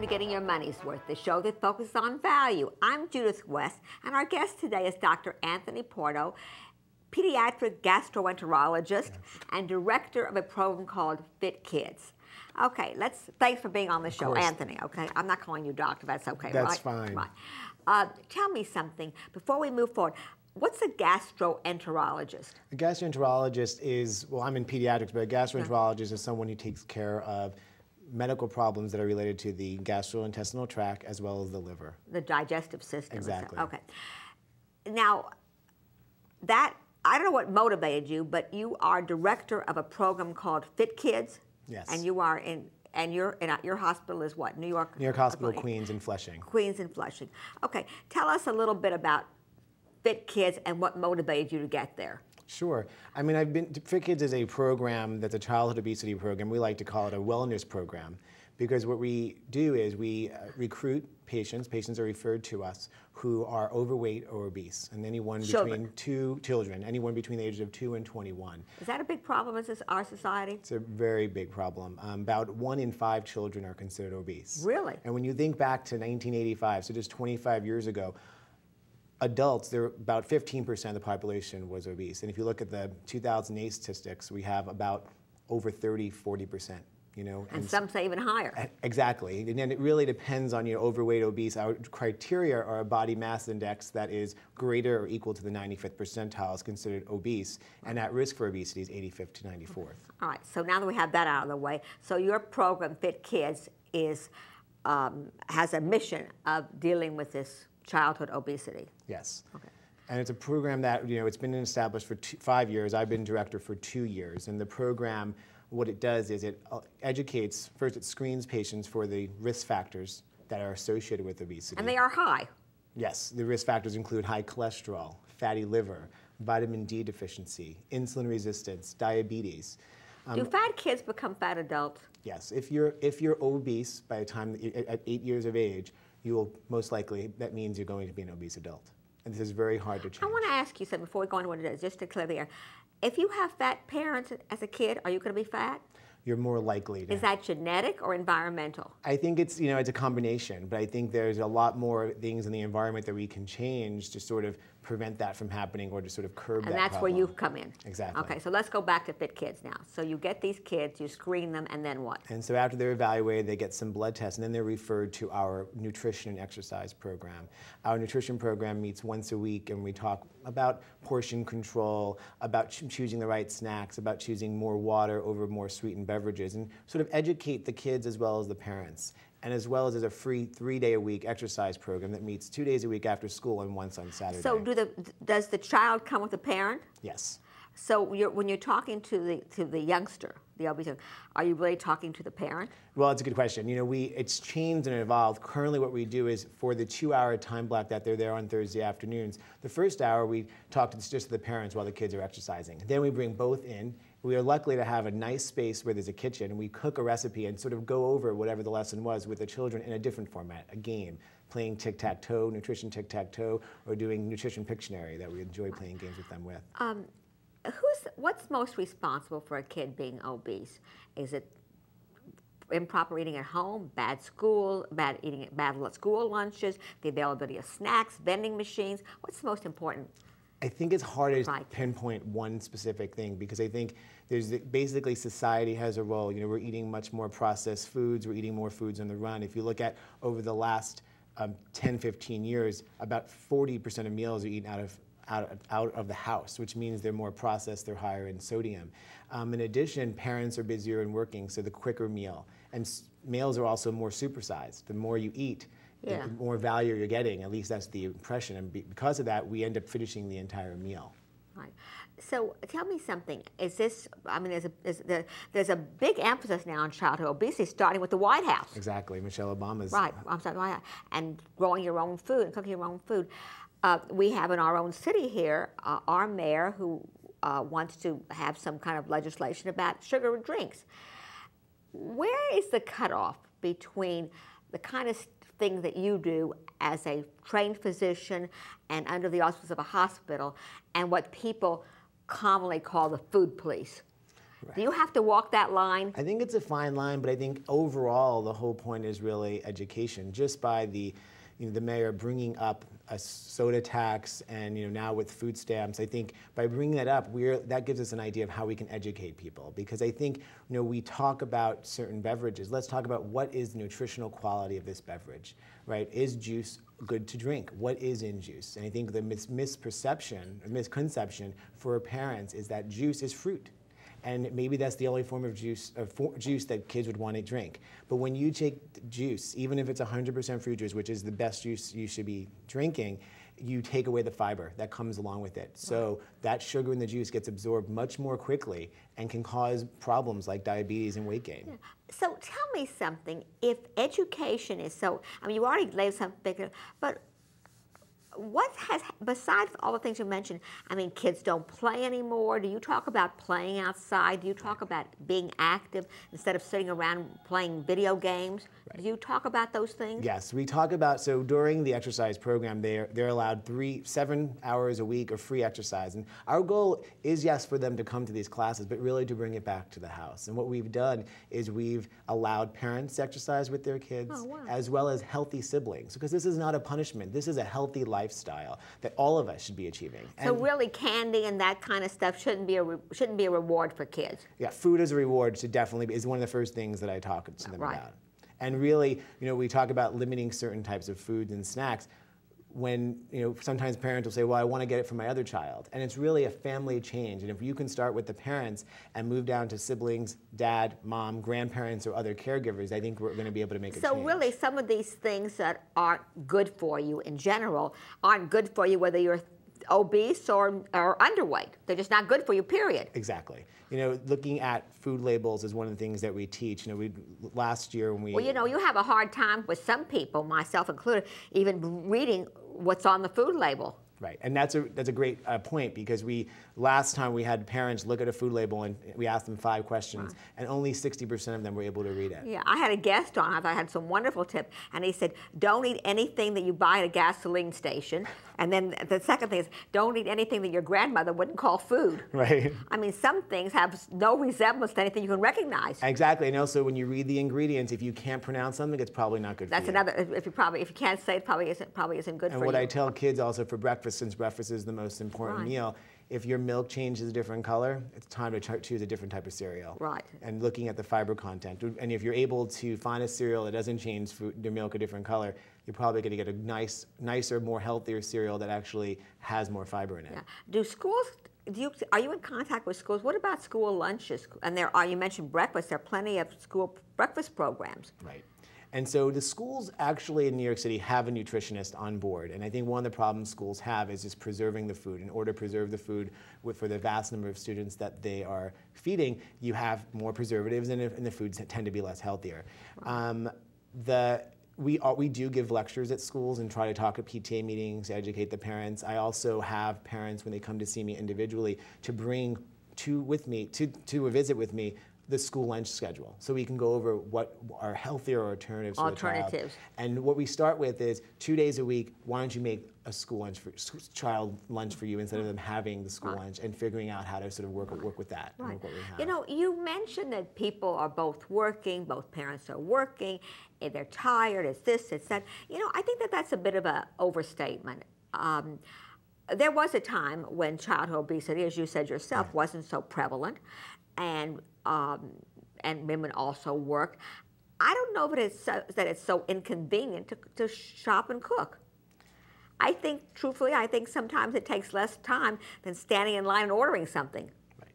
to Getting Your Money's Worth, the show that focuses on value. I'm Judith West, and our guest today is Dr. Anthony Porto, pediatric gastroenterologist and director of a program called FITKIDS. Okay, thanks for being on the show, Anthony, okay? I'm not calling you doctor, that's okay, right? That's fine. Right. Tell me something, before we move forward, what's a gastroenterologist? A gastroenterologist is, well, I'm in pediatrics, but a gastroenterologist is someone who takes care of medical problems that are related to the gastrointestinal tract as well as the liver. The digestive system. Exactly. Okay. Now, I don't know what motivated you, but you are director of a program called FITKIDS. Yes. And you are your hospital is what? New York? New York Hospital, Queens and Flushing. Queens and Flushing. Okay. Tell us a little bit about FITKIDS and what motivated you to get there. Sure. I mean, FITKIDS is a program that's a childhood obesity program. We like to call it a wellness program because what we do is we recruit patients. Patients are referred to us who are overweight or obese, and anyone between anyone between the ages of 2 and 21. Is that a big problem in our society? It's a very big problem. About 1 in 5 children are considered obese. Really? And when you think back to 1985, so just 25 years ago, adults, about 15% of the population was obese. And if you look at the 2008 statistics, we have about over 40%. You know, and some say even higher. Exactly. And then it really depends on overweight, obese. Our criteria are a body mass index that is greater or equal to the 95th percentile is considered obese, and at risk for obesity is 85th to 94th. All right. So now that we have that out of the way, so your program, FITKIDS, has a mission of dealing with this childhood obesity. Yes. Okay. And it's a program that, it's been established for 5 years. I've been director for 2 years. And the program, what it does is it educates, first it screens patients for the risk factors that are associated with obesity. And they are high. Yes. The risk factors include high cholesterol, fatty liver, vitamin D deficiency, insulin resistance, diabetes. Do fat kids become fat adults? Yes. If you're obese by the time at 8 years of age, you will most likely, that means you're going to be an obese adult. And this is very hard to change. I want to ask you something before we go into what it is, just to clear the air. If you have fat parents as a kid, are you going to be fat? You're more likely to. Is that genetic or environmental? I think it's, it's a combination, but I think there's a lot more things in the environment that we can change to sort of prevent that from happening or to sort of curb that And that's problem. where you come in. Exactly. Okay, so let's go back to FITKIDS now. So you get these kids, you screen them, and then what? And so after they're evaluated, they get some blood tests, and then they're referred to our nutrition and exercise program. Our nutrition program meets once a week, and we talk about portion control, about choosing the right snacks, about choosing more water over more sweetened beverages, and sort of educate the kids as well as the parents. And as well as a free 3-day-a-week exercise program that meets 2 days a week after school and once on Saturday. So does the child come with a parent? Yes. So when you're talking to the youngster, the obese, are you really talking to the parent? Well, it's a good question. It's changed and evolved. Currently what we do is for the 2-hour time block that they're there on Thursday afternoons, the first hour we talk just to the parents while the kids are exercising. Then we bring both in. We are lucky to have a nice space where there's a kitchen, and we cook a recipe and sort of go over whatever the lesson was with the children in a different format, a game, playing tic-tac-toe, nutrition tic-tac-toe, or doing nutrition Pictionary that we enjoy playing games with them with. What's most responsible for a kid being obese? Is it improper eating at home, bad school school lunches, the availability of snacks, vending machines? What's most important? I think it's hard to pinpoint one specific thing because I think basically society has a role. We're eating much more processed foods. We're eating more foods on the run. If you look at over the last 10, 15 years, about 40% of meals are eaten out of the house, which means they're more processed, they're higher in sodium. In addition, parents are busier and working, so the quicker meal. And meals are also more supersized. The more you eat, the more value you're getting. At least that's the impression. And because of that, we end up finishing the entire meal. Right. So tell me something. Is this? I mean, there's a big emphasis now on childhood obesity, starting with the White House. Exactly. Michelle Obama's. Right. I'm sorry. White House. And growing your own food, cooking your own food. We have in our own city here our mayor who wants to have some kind of legislation about sugar drinks. Where is the cutoff between the kind of thing that you do as a trained physician and under the auspices of a hospital and what people commonly call the food police? Do you have to walk that line? I think it's a fine line, but I think overall the whole point is really education. Just by the mayor bringing up a soda tax and now with food stamps, I think by bringing that up, that gives us an idea of how we can educate people. Because I think we talk about certain beverages. Let's talk about what is the nutritional quality of this beverage, right? Is juice good to drink? What is in juice? And I think the misconception for parents is that juice is fruit. And maybe that's the only form of juice that kids would want to drink. But when you take juice, even if it's 100% fruit juice, which is the best juice you should be drinking, you take away the fiber that comes along with it. So that sugar in the juice gets absorbed much more quickly and can cause problems like diabetes and weight gain. Yeah. So tell me something, if education is so, you already laid something, but what has, besides all the things you mentioned, kids don't play anymore. Do you talk about playing outside? Do you talk about being active instead of sitting around playing video games? Right. Do you talk about those things? Yes, we talk about, so during the exercise program, they're allowed 7 hours a week of free exercise. And our goal is, yes, for them to come to these classes, but really to bring it back to the house. And what we've done is we've allowed parents to exercise with their kids, as well as healthy siblings, because this is not a punishment. This is a healthy lifestyle that all of us should be achieving. So really candy and that kind of stuff shouldn't be a reward for kids. Yeah, food as a reward should definitely be, is one of the first things that I talk to them about. And really, we talk about limiting certain types of foods and snacks when, sometimes parents will say, well, I want to get it for my other child. And it's really a family change. And if you can start with the parents and move down to siblings, dad, mom, grandparents, or other caregivers, I think we're going to be able to make a change. So really, some of these things that aren't good for you in general aren't good for you whether you're obese or underweight. They're just not good for you, period. Exactly. Looking at food labels is one of the things that we teach. Last year when we... Well, you have a hard time with some people, myself included, even reading what's on the food label. Right, and that's a great point, because last time we had parents look at a food label and we asked them 5 questions, and only 60% of them were able to read it. Yeah, I had a guest on. I thought I had some wonderful tip, and he said, don't eat anything that you buy at a gasoline station. And then the second thing is, don't eat anything that your grandmother wouldn't call food. Right. Some things have no resemblance to anything you can recognize. Exactly, and also when you read the ingredients, if you can't pronounce something, it's probably not good for you. That's another. If you can't say it, probably isn't good for you. And what I tell kids also for breakfast, since breakfast is the most important meal, if your milk changes a different color, it's time to choose a different type of cereal. Right. And looking at the fiber content. And if you're able to find a cereal that doesn't change their milk a different color, you're probably going to get a nicer, more healthier cereal that actually has more fiber in it. Yeah. Do schools, are you in contact with schools? What about school lunches? And you mentioned breakfast. There are plenty of school breakfast programs. Right. And so the schools actually in New York City have a nutritionist on board. And I think one of the problems schools have is just preserving the food. In order to preserve the food for the vast number of students that they are feeding, you have more preservatives and the foods tend to be less healthier. We do give lectures at schools and try to talk at PTA meetings, educate the parents. I also have parents, when they come to see me individually, to bring to a visit with me the school lunch schedule, so we can go over what are healthier alternatives for the child. And what we start with is 2 days a week, why don't you make a child lunch for you instead of them having the school lunch, and figuring out how to sort of work with that. Right. You mentioned that people are both working, both parents are working, and they're tired, it's this, it's that. I think that's a bit of an overstatement. There was a time when childhood obesity, as you said yourself, wasn't so prevalent, and women also work. I don't know that it's so inconvenient to shop and cook. I think sometimes it takes less time than standing in line and ordering something. Right.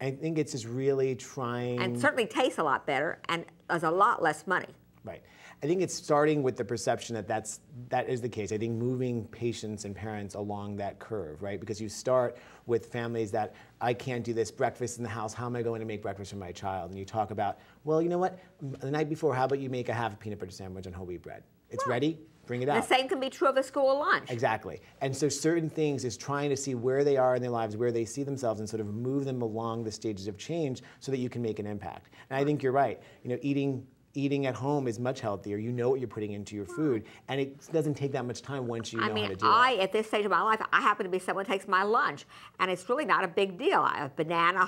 I think it's just really trying... And certainly tastes a lot better, and there's a lot less money. Right. I think it's starting with the perception that is the case. I think moving patients and parents along that curve, right? Because you start with families that, I can't do this breakfast in the house, how am I going to make breakfast for my child? And you talk about, well, you know what, the night before, how about you make a half peanut butter sandwich on whole wheat bread? It's ready, bring it out. The same can be true of a school lunch. Exactly. And so certain things is trying to see where they are in their lives, where they see themselves, and sort of move them along the stages of change so that you can make an impact. And I think you're right. Eating eating at home is much healthier. You know what you're putting into your food, and it doesn't take that much time once you know how to do it. At this stage of my life, I happen to be someone who takes my lunch, and it's really not a big deal. I have a banana,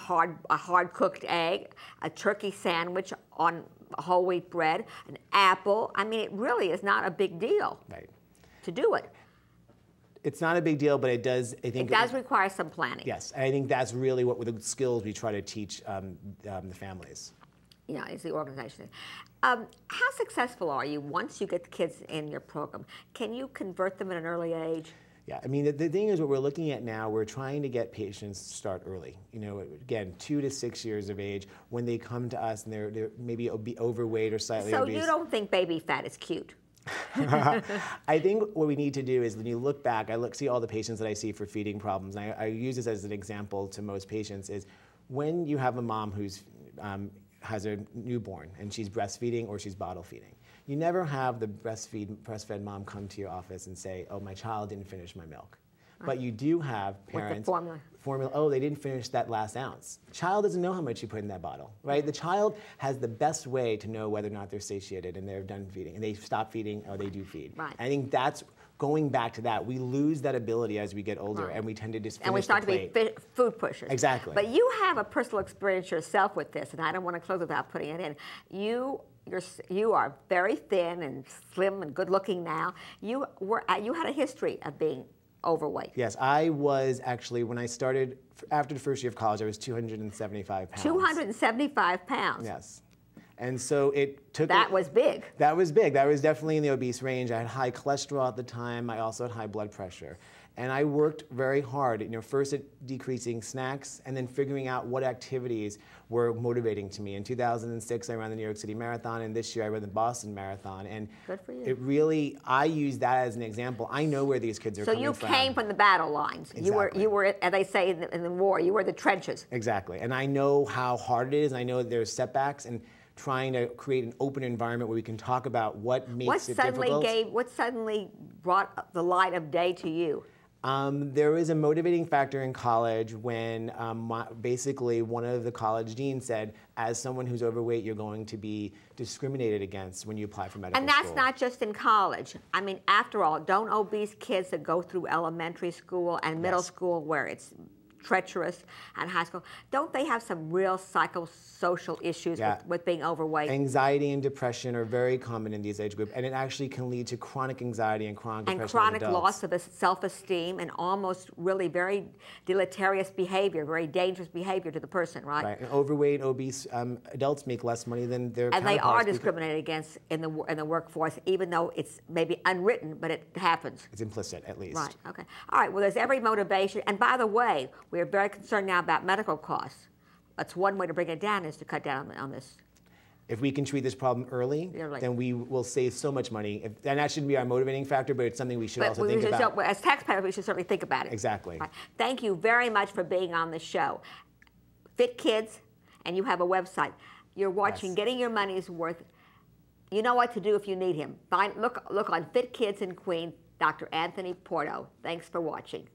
a hard-cooked egg, a turkey sandwich on whole wheat bread, an apple. I mean, it really is not a big deal to do it. It's not a big deal, but it does, I think. It does require some planning. Yes, and I think that's really what the skills we try to teach the families. Yeah, is the organization. How successful are you once you get the kids in your program? Can you convert them at an early age? Yeah, I mean, the thing is what we're looking at now, we're trying to get patients to start early. You know, again, 2 to 6 years of age, when they come to us and they're maybe overweight or slightly obese. So you don't think baby fat is cute? I think what we need to do is when you look back, see all the patients that I see for feeding problems, and I use this as an example to most patients, is when you have a mom who's has a newborn and she's breastfeeding or she's bottle feeding. You never have the breastfed mom come to your office and say, oh, my child didn't finish my milk. But you do have parents. With the formula, oh, they didn't finish that last ounce. The child doesn't know how much you put in that bottle, right? The child has the best way to know whether or not they're satiated and they're done feeding, and they stop feeding or they do feed. Right. I think that's going back to that. We lose that ability as we get older, and we tend to just finish the plate. And we start to be food pushers. Exactly. But you have a personal experience yourself with this, and I don't want to close without putting it in. You are very thin and slim and good looking now. You had a history of being overweight. Yes, I was actually, when I started, after the first year of college, I was 275 pounds. 275 pounds? Yes. And so it took... That was big. That was big. That was definitely in the obese range. I had high cholesterol at the time. I also had high blood pressure. And I worked very hard, first at decreasing snacks and then figuring out what activities were motivating to me. In 2006, I ran the New York City Marathon, and this year I ran the Boston Marathon. And good for you. It really, I use that as an example. I know where these kids are coming from. So you came from the battle lines. Exactly. You were, as they say in the war, you were the trenches. Exactly. And I know how hard it is, and I know that there's setbacks, and trying to create an open environment where we can talk about what makes it difficult. What suddenly brought the light of day to you? There was a motivating factor in college when basically one of the college deans said, as someone who's overweight, you're going to be discriminated against when you apply for medical school. And that's not just in college. I mean, after all, don't obese kids that go through elementary school and middle school where it's treacherous, and high school, don't they have some real psychosocial issues with being overweight? Anxiety and depression are very common in these age groups, and it actually can lead to chronic anxiety and chronic depression. And chronic loss of self-esteem and almost really very deleterious behavior, very dangerous behavior to the person, right? Right. And overweight, obese adults make less money than their counterparts. And they are discriminated against in the workforce, even though it's maybe unwritten, but it happens. It's implicit, at least. Right. Okay. All right. Well, there's every motivation. And by the way, we are very concerned now about medical costs. That's one way to bring it down, is to cut down on this. If we can treat this problem early, then we will save so much money. And that shouldn't be our motivating factor, but it's something we should also think about. As taxpayers, we should certainly think about it. Exactly. Right. Thank you very much for being on the show. FITKIDS, and you have a website. You're watching Getting Your Money's Worth. You know what to do if you need him. Look on FITKIDS in Queens, Dr. Anthony Porto. Thanks for watching.